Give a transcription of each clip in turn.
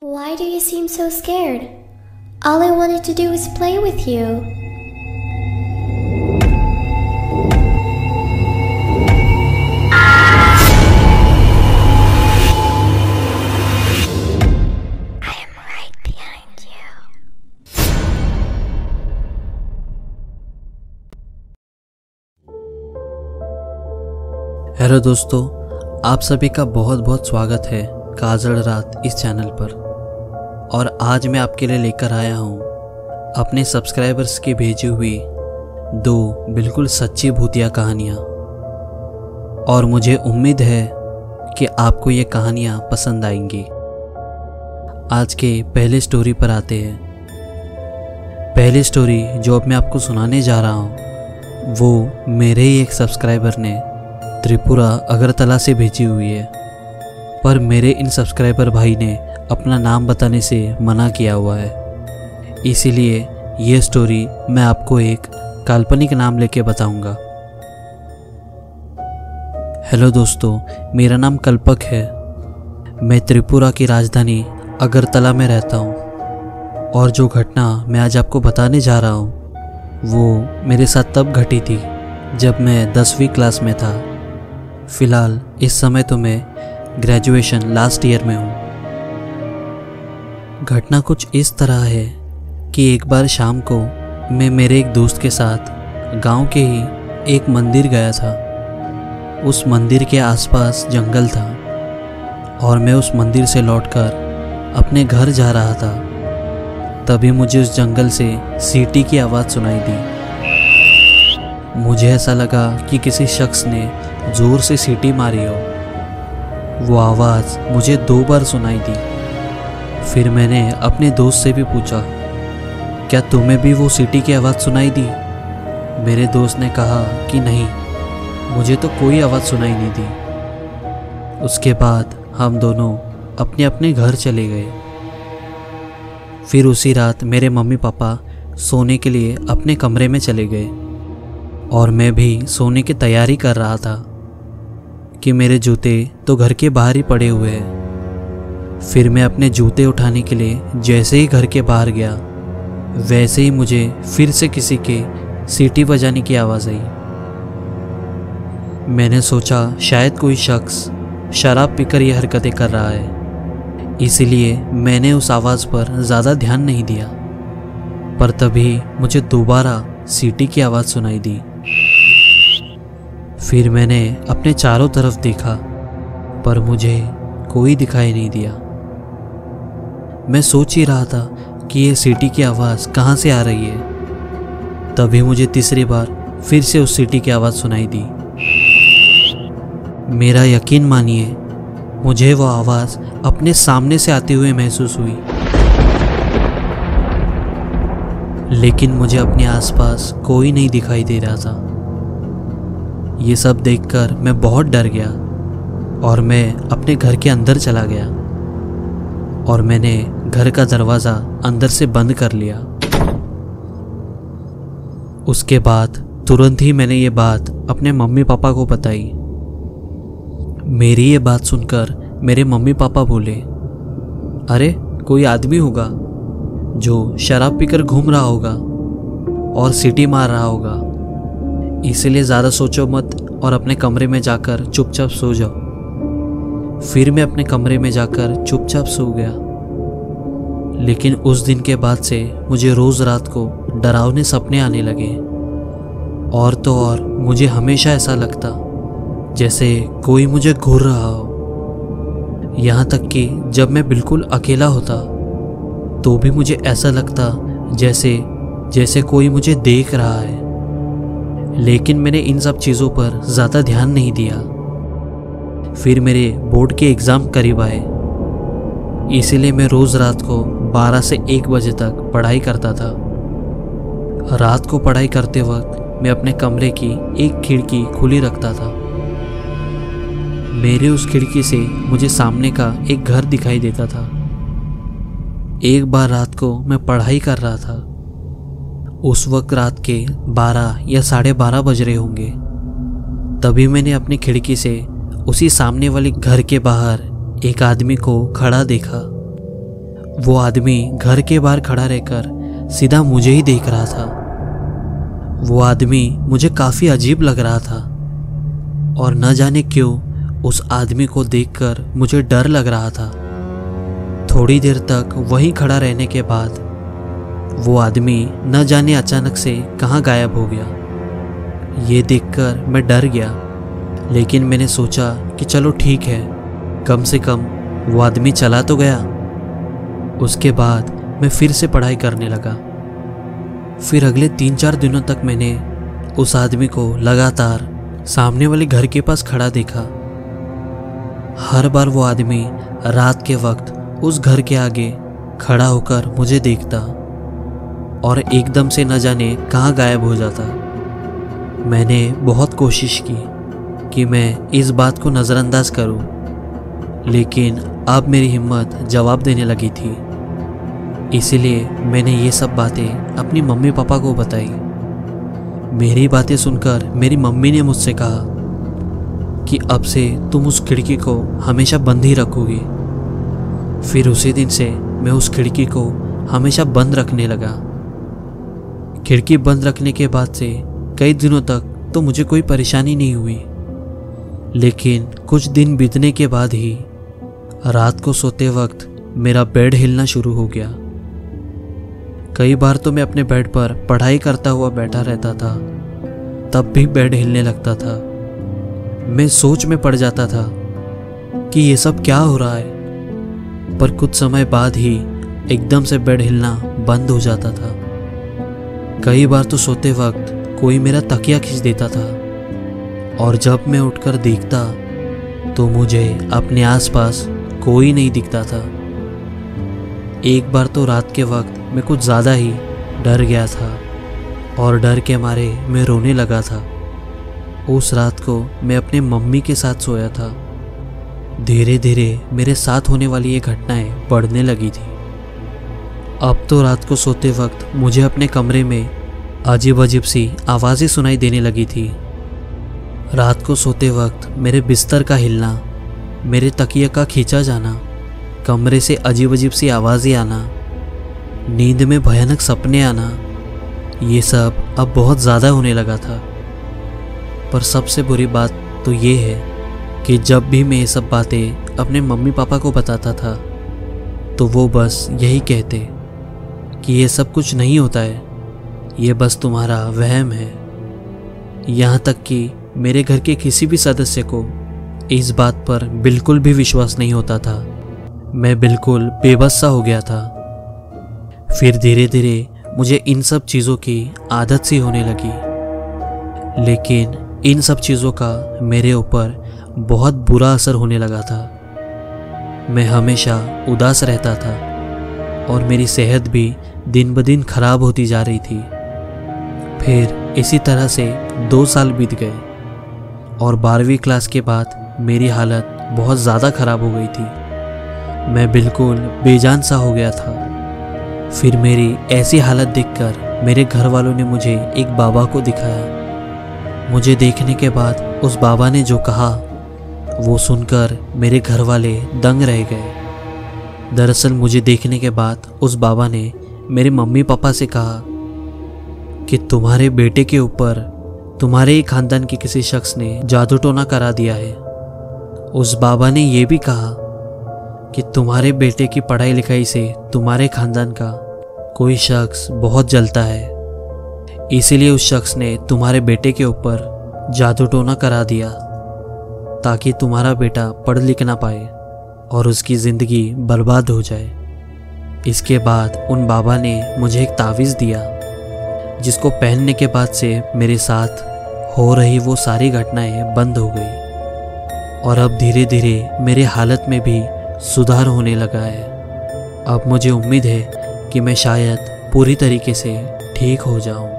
Why do you seem so scared? All I wanted to do was play with you. I am right behind you. Hello दोस्तों, आप सभी का बहुत बहुत स्वागत है काजल रात इस चैनल पर। और आज मैं आपके लिए लेकर आया हूँ अपने सब्सक्राइबर्स की भेजी हुई 2 बिल्कुल सच्ची भूतिया कहानियाँ। और मुझे उम्मीद है कि आपको ये कहानियाँ पसंद आएंगी। आज के पहले स्टोरी पर आते हैं। पहली स्टोरी जो अब मैं आपको सुनाने जा रहा हूँ वो मेरे ही एक सब्सक्राइबर ने त्रिपुरा अगरतला से भेजी हुई है, पर मेरे इन सब्सक्राइबर भाई ने अपना नाम बताने से मना किया हुआ है। इसीलिए ये स्टोरी मैं आपको एक काल्पनिक नाम लेके बताऊंगा। हेलो दोस्तों, मेरा नाम कल्पक है। मैं त्रिपुरा की राजधानी अगरतला में रहता हूँ। और जो घटना मैं आज आपको बताने जा रहा हूँ वो मेरे साथ तब घटी थी जब मैं 10वीं क्लास में था। फ़िलहाल इस समय तो मैं ग्रेजुएशन लास्ट ईयर में हूँ। घटना कुछ इस तरह है कि एक बार शाम को मैं मेरे एक दोस्त के साथ गांव के ही एक मंदिर गया था। उस मंदिर के आसपास जंगल था और मैं उस मंदिर से लौटकर अपने घर जा रहा था। तभी मुझे उस जंगल से सीटी की आवाज़ सुनाई दी। मुझे ऐसा लगा कि किसी शख्स ने ज़ोर से सीटी मारी हो। वो आवाज़ मुझे 2 बार सुनाई दी। फिर मैंने अपने दोस्त से भी पूछा, क्या तुम्हें भी वो सीटी की आवाज़ सुनाई दी? मेरे दोस्त ने कहा कि नहीं, मुझे तो कोई आवाज़ सुनाई नहीं दी। उसके बाद हम दोनों अपने अपने घर चले गए। फिर उसी रात मेरे मम्मी पापा सोने के लिए अपने कमरे में चले गए और मैं भी सोने की तैयारी कर रहा था कि मेरे जूते तो घर के बाहर ही पड़े हुए हैं। फिर मैं अपने जूते उठाने के लिए जैसे ही घर के बाहर गया वैसे ही मुझे फिर से किसी के सीटी बजाने की आवाज़ आई। मैंने सोचा शायद कोई शख्स शराब पीकर ये हरकतें कर रहा है, इसीलिए मैंने उस आवाज़ पर ज़्यादा ध्यान नहीं दिया। पर तभी मुझे दोबारा सीटी की आवाज़ सुनाई दी। फिर मैंने अपने चारों तरफ देखा पर मुझे कोई दिखाई नहीं दिया। मैं सोच ही रहा था कि ये सीटी की आवाज़ कहाँ से आ रही है। तभी मुझे तीसरी बार फिर से उस सीटी की आवाज़ सुनाई दी। मेरा यकीन मानिए, मुझे वो आवाज़ अपने सामने से आते हुए महसूस हुई, लेकिन मुझे अपने आसपास कोई नहीं दिखाई दे रहा था। ये सब देखकर मैं बहुत डर गया और मैं अपने घर के अंदर चला गया और मैंने घर का दरवाज़ा अंदर से बंद कर लिया। उसके बाद तुरंत ही मैंने ये बात अपने मम्मी पापा को बताई। मेरी ये बात सुनकर मेरे मम्मी पापा बोले, अरे कोई आदमी होगा जो शराब पीकर घूम रहा होगा और सीटी मार रहा होगा, इसलिए ज़्यादा सोचो मत और अपने कमरे में जाकर चुपचाप सो जाओ। फिर मैं अपने कमरे में जाकर चुपचाप सो गया। लेकिन उस दिन के बाद से मुझे रोज़ रात को डरावने सपने आने लगे। और तो और मुझे हमेशा ऐसा लगता जैसे कोई मुझे घूर रहा हो। यहाँ तक कि जब मैं बिल्कुल अकेला होता तो भी मुझे ऐसा लगता जैसे कोई मुझे देख रहा है। लेकिन मैंने इन सब चीज़ों पर ज़्यादा ध्यान नहीं दिया। फिर मेरे बोर्ड के एग्ज़ाम करीब आए, इसीलिए मैं रोज़ रात को 12 से 1 बजे तक पढ़ाई करता था। रात को पढ़ाई करते वक्त मैं अपने कमरे की एक खिड़की खुली रखता था। मेरे उस खिड़की से मुझे सामने का एक घर दिखाई देता था। एक बार रात को मैं पढ़ाई कर रहा था। उस वक्त रात के 12 या 12:30 बज रहे होंगे। तभी मैंने अपनी खिड़की से उसी सामने वाले घर के बाहर एक आदमी को खड़ा देखा। वो आदमी घर के बाहर खड़ा रहकर सीधा मुझे ही देख रहा था। वो आदमी मुझे काफ़ी अजीब लग रहा था और न जाने क्यों उस आदमी को देखकर मुझे डर लग रहा था। थोड़ी देर तक वहीं खड़ा रहने के बाद वो आदमी न जाने अचानक से कहाँ गायब हो गया। ये देखकर मैं डर गया, लेकिन मैंने सोचा कि चलो ठीक है, कम से कम वो आदमी चला तो गया। उसके बाद मैं फिर से पढ़ाई करने लगा। फिर अगले 3-4 दिनों तक मैंने उस आदमी को लगातार सामने वाले घर के पास खड़ा देखा। हर बार वो आदमी रात के वक्त उस घर के आगे खड़ा होकर मुझे देखता और एकदम से न जाने कहाँ गायब हो जाता। मैंने बहुत कोशिश की कि मैं इस बात को नज़रअंदाज करूं, लेकिन अब मेरी हिम्मत जवाब देने लगी थी। इसीलिए मैंने ये सब बातें अपनी मम्मी पापा को बताई। मेरी बातें सुनकर मेरी मम्मी ने मुझसे कहा कि अब से तुम उस खिड़की को हमेशा बंद ही रखोगी। फिर उसी दिन से मैं उस खिड़की को हमेशा बंद रखने लगा। खिड़की बंद रखने के बाद से कई दिनों तक तो मुझे कोई परेशानी नहीं हुई, लेकिन कुछ दिन बीतने के बाद ही रात को सोते वक्त मेरा बेड हिलना शुरू हो गया। कई बार तो मैं अपने बेड पर पढ़ाई करता हुआ बैठा रहता था, तब भी बेड हिलने लगता था। मैं सोच में पड़ जाता था कि ये सब क्या हो रहा है, पर कुछ समय बाद ही एकदम से बेड हिलना बंद हो जाता था। कई बार तो सोते वक्त कोई मेरा तकिया खींच देता था और जब मैं उठकर देखता तो मुझे अपने आसपास कोई नहीं दिखता था। एक बार तो रात के वक्त मैं कुछ ज़्यादा ही डर गया था और डर के मारे मैं रोने लगा था। उस रात को मैं अपने मम्मी के साथ सोया था। धीरे धीरे मेरे साथ होने वाली ये घटनाएं बढ़ने लगी थी। अब तो रात को सोते वक्त मुझे अपने कमरे में अजीब अजीब सी आवाज़ें सुनाई देने लगी थी। रात को सोते वक्त मेरे बिस्तर का हिलना, मेरे तकिए का खींचा जाना, कमरे से अजीब अजीब सी आवाज़ें आना, नींद में भयानक सपने आना, ये सब अब बहुत ज़्यादा होने लगा था। पर सबसे बुरी बात तो ये है कि जब भी मैं ये सब बातें अपने मम्मी पापा को बताता था तो वो बस यही कहते कि ये सब कुछ नहीं होता है, ये बस तुम्हारा वहम है। यहाँ तक कि मेरे घर के किसी भी सदस्य को इस बात पर बिल्कुल भी विश्वास नहीं होता था। मैं बिल्कुल बेबस सा हो गया था। फिर धीरे धीरे मुझे इन सब चीज़ों की आदत सी होने लगी, लेकिन इन सब चीज़ों का मेरे ऊपर बहुत बुरा असर होने लगा था। मैं हमेशा उदास रहता था और मेरी सेहत भी दिन ब दिन खराब होती जा रही थी। फिर इसी तरह से 2 साल बीत गए और 12वीं क्लास के बाद मेरी हालत बहुत ज़्यादा खराब हो गई थी। मैं बिल्कुल बेजान सा हो गया था। फिर मेरी ऐसी हालत देखकर मेरे घर वालों ने मुझे एक बाबा को दिखाया। मुझे देखने के बाद उस बाबा ने जो कहा वो सुनकर मेरे घर वाले दंग रह गए। दरअसल मुझे देखने के बाद उस बाबा ने मेरे मम्मी पापा से कहा कि तुम्हारे बेटे के ऊपर तुम्हारे ही खानदान के किसी शख्स ने जादू टोना करा दिया है। उस बाबा ने यह भी कहा कि तुम्हारे बेटे की पढ़ाई लिखाई से तुम्हारे खानदान का कोई शख्स बहुत जलता है, इसीलिए उस शख्स ने तुम्हारे बेटे के ऊपर जादू टोना करा दिया ताकि तुम्हारा बेटा पढ़ लिख ना पाए और उसकी ज़िंदगी बर्बाद हो जाए। इसके बाद उन बाबा ने मुझे एक तावीज़ दिया जिसको पहनने के बाद से मेरे साथ हो रही वो सारी घटनाएं बंद हो गई और अब धीरे धीरे मेरे हालत में भी सुधार होने लगा है। अब मुझे उम्मीद है कि मैं शायद पूरी तरीके से ठीक हो जाऊं।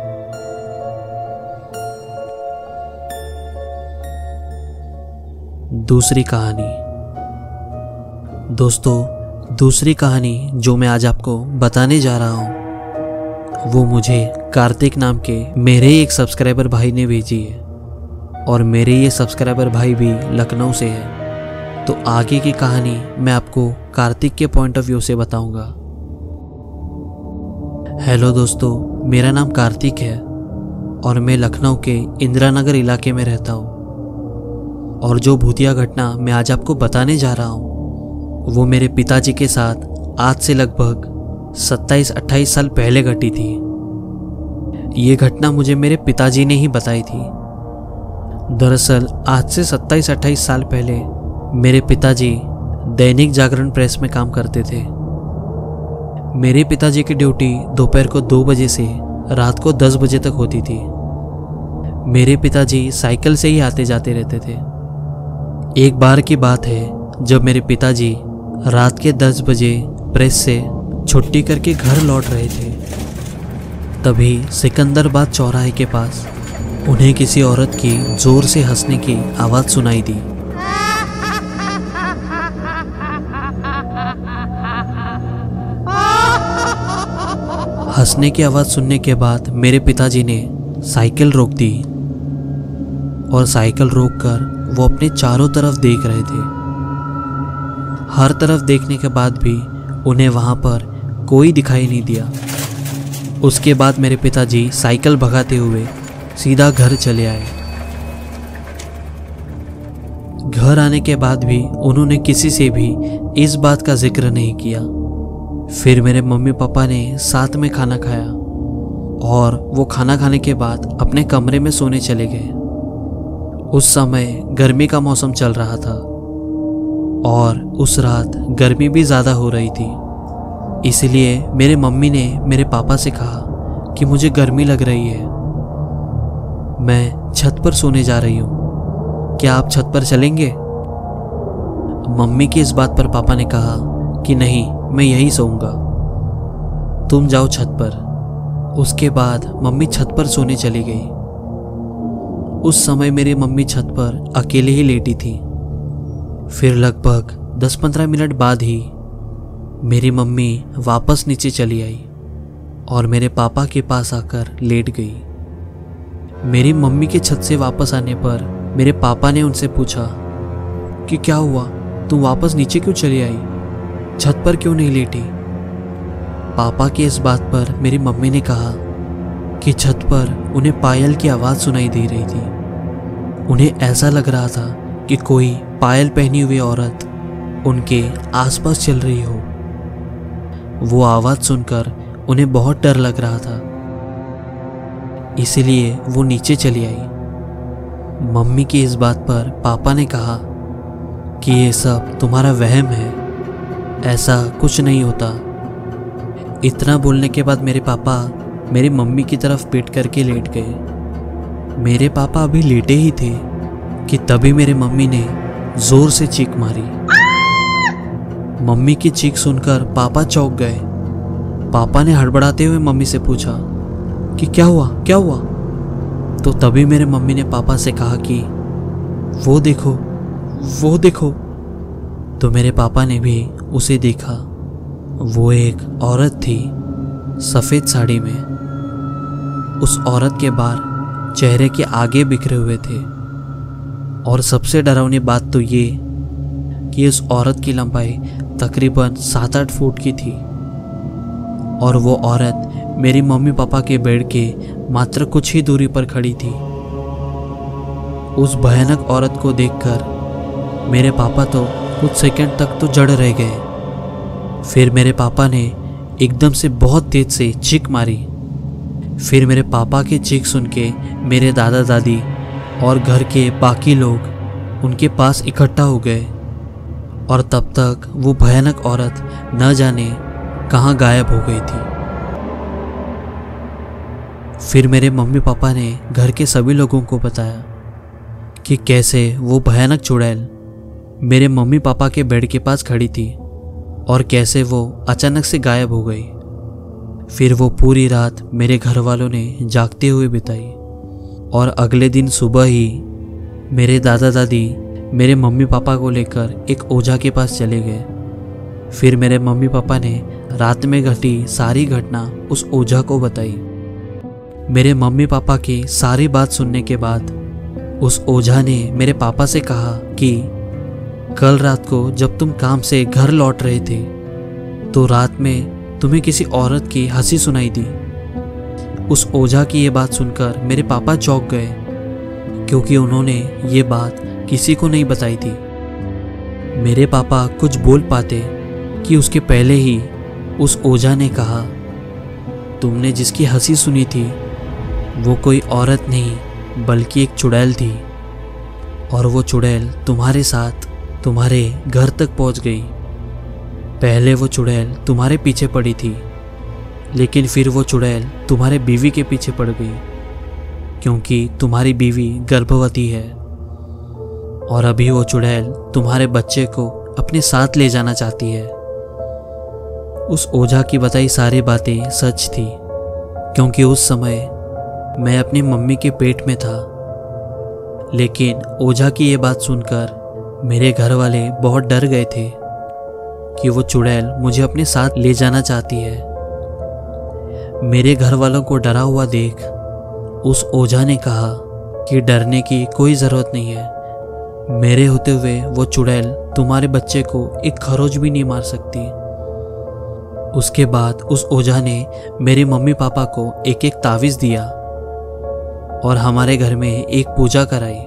दूसरी कहानी। दोस्तों, दूसरी कहानी जो मैं आज आपको बताने जा रहा हूँ वो मुझे कार्तिक नाम के मेरे एक सब्सक्राइबर भाई ने भेजी है और मेरे ये सब्सक्राइबर भाई भी लखनऊ से है। तो आगे की कहानी मैं आपको कार्तिक के पॉइंट ऑफ व्यू से बताऊंगा। हेलो दोस्तों, मेरा नाम कार्तिक है और मैं लखनऊ के इंदिरा नगर इलाके में रहता हूँ। और जो भूतिया घटना मैं आज आपको बताने जा रहा हूँ वो मेरे पिताजी के साथ आज से लगभग 27-28 साल पहले घटी थी। ये घटना मुझे मेरे पिताजी ने ही बताई थी। दरअसल आज से 27-28 साल पहले मेरे पिताजी दैनिक जागरण प्रेस में काम करते थे। मेरे पिताजी की ड्यूटी दोपहर को 2 बजे से रात को 10 बजे तक होती थी। मेरे पिताजी साइकिल से ही आते जाते रहते थे। एक बार की बात है जब मेरे पिताजी रात के 10 बजे प्रेस से छुट्टी करके घर लौट रहे थे, तभी सिकंदराबाद चौराहे के पास उन्हें किसी औरत की जोर से हंसने की आवाज़ सुनाई दी। हंसने की आवाज़ सुनने के बाद मेरे पिताजी ने साइकिल रोक दी और साइकिल रोककर वो अपने चारों तरफ देख रहे थे। हर तरफ देखने के बाद भी उन्हें वहाँ पर कोई दिखाई नहीं दिया। उसके बाद मेरे पिताजी साइकिल भगाते हुए सीधा घर चले आए। घर आने के बाद भी उन्होंने किसी से भी इस बात का जिक्र नहीं किया। फिर मेरे मम्मी पापा ने साथ में खाना खाया और वो खाना खाने के बाद अपने कमरे में सोने चले गए। उस समय गर्मी का मौसम चल रहा था और उस रात गर्मी भी ज़्यादा हो रही थी। इसलिए मेरे मम्मी ने मेरे पापा से कहा कि मुझे गर्मी लग रही है, मैं छत पर सोने जा रही हूँ, क्या आप छत पर चलेंगे? मम्मी की इस बात पर पापा ने कहा कि नहीं, मैं यहीं सोऊंगा, तुम जाओ छत पर। उसके बाद मम्मी छत पर सोने चली गई। उस समय मेरी मम्मी छत पर अकेले ही लेटी थी। फिर लगभग 10-15 मिनट बाद ही मेरी मम्मी वापस नीचे चली आई और मेरे पापा के पास आकर लेट गई। मेरी मम्मी के छत से वापस आने पर मेरे पापा ने उनसे पूछा कि क्या हुआ, तुम वापस नीचे क्यों चली आई, छत पर क्यों नहीं लेटी? पापा की इस बात पर मेरी मम्मी ने कहा कि छत पर उन्हें पायल की आवाज़ सुनाई दे रही थी। उन्हें ऐसा लग रहा था कि कोई पायल पहनी हुई औरत उनके आसपास चल रही हो। वो आवाज़ सुनकर उन्हें बहुत डर लग रहा था, इसलिए वो नीचे चली आई। मम्मी की इस बात पर पापा ने कहा कि ये सब तुम्हारा वहम है, ऐसा कुछ नहीं होता। इतना बोलने के बाद मेरे पापा मेरी मम्मी की तरफ पीट करके लेट गए। मेरे पापा अभी लेटे ही थे कि तभी मेरे मम्मी ने जोर से चीख मारी। मम्मी की चीख सुनकर पापा चौंक गए। पापा ने हड़बड़ाते हुए मम्मी से पूछा कि क्या हुआ, क्या हुआ? तो तभी मेरे मम्मी ने पापा से कहा कि वो देखो, वो देखो। तो मेरे पापा ने भी उसे देखा। वो एक औरत थी सफ़ेद साड़ी में। उस औरत के बाल चेहरे के आगे बिखरे हुए थे और सबसे डरावनी बात तो ये कि उस औरत की लंबाई तकरीबन 7-8 फुट की थी और वो औरत मेरी मम्मी पापा के बेड के मात्र कुछ ही दूरी पर खड़ी थी। उस भयानक औरत को देखकर मेरे पापा तो कुछ सेकंड तक तो जड़ रह गए। फिर मेरे पापा ने एकदम से बहुत तेज से चीख मारी। फिर मेरे पापा की चीख सुन के मेरे दादा दादी और घर के बाकी लोग उनके पास इकट्ठा हो गए और तब तक वो भयानक औरत न जाने कहाँ गायब हो गई थी। फिर मेरे मम्मी पापा ने घर के सभी लोगों को बताया कि कैसे वो भयानक चुड़ैल मेरे मम्मी पापा के बेड के पास खड़ी थी और कैसे वो अचानक से गायब हो गई। फिर वो पूरी रात मेरे घर वालों ने जागते हुए बिताई और अगले दिन सुबह ही मेरे दादा दादी मेरे मम्मी पापा को लेकर एक ओझा के पास चले गए। फिर मेरे मम्मी पापा ने रात में घटी सारी घटना उस ओझा को बताई। मेरे मम्मी पापा की सारी बात सुनने के बाद उस ओझा ने मेरे पापा से कहा कि कल रात को जब तुम काम से घर लौट रहे थे तो रात में तुम्हें किसी औरत की हंसी सुनाई दी। उस ओझा की ये बात सुनकर मेरे पापा चौंक गए, क्योंकि उन्होंने ये बात किसी को नहीं बताई थी। मेरे पापा कुछ बोल पाते कि उसके पहले ही उस ओझा ने कहा, तुमने जिसकी हंसी सुनी थी वो कोई औरत नहीं बल्कि एक चुड़ैल थी, और वो चुड़ैल तुम्हारे साथ तुम्हारे घर तक पहुंच गई। पहले वो चुड़ैल तुम्हारे पीछे पड़ी थी, लेकिन फिर वो चुड़ैल तुम्हारे बीवी के पीछे पड़ गई, क्योंकि तुम्हारी बीवी गर्भवती है, और अभी वो चुड़ैल तुम्हारे बच्चे को अपने साथ ले जाना चाहती है। उस ओझा की बताई सारी बातें सच थी, क्योंकि उस समय मैं अपनी मम्मी के पेट में था। लेकिन ओझा की ये बात सुनकर मेरे घर वाले बहुत डर गए थे कि वो चुड़ैल मुझे अपने साथ ले जाना चाहती है। मेरे घर वालों को डरा हुआ देख उस ओझा ने कहा कि डरने की कोई ज़रूरत नहीं है, मेरे होते हुए वो चुड़ैल तुम्हारे बच्चे को एक खरोच भी नहीं मार सकती। उसके बाद उस ओझा ने मेरे मम्मी पापा को एक एक तावीज़ दिया और हमारे घर में एक पूजा कराई।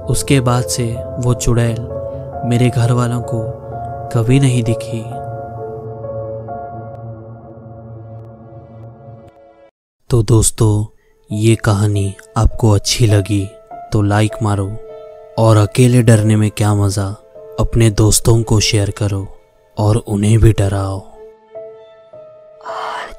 उसके बाद से वो चुड़ैल मेरे घर वालों को कभी नहीं दिखी। तो दोस्तों, ये कहानी आपको अच्छी लगी तो लाइक मारो, और अकेले डरने में क्या मज़ा, अपने दोस्तों को शेयर करो और उन्हें भी डराओ। और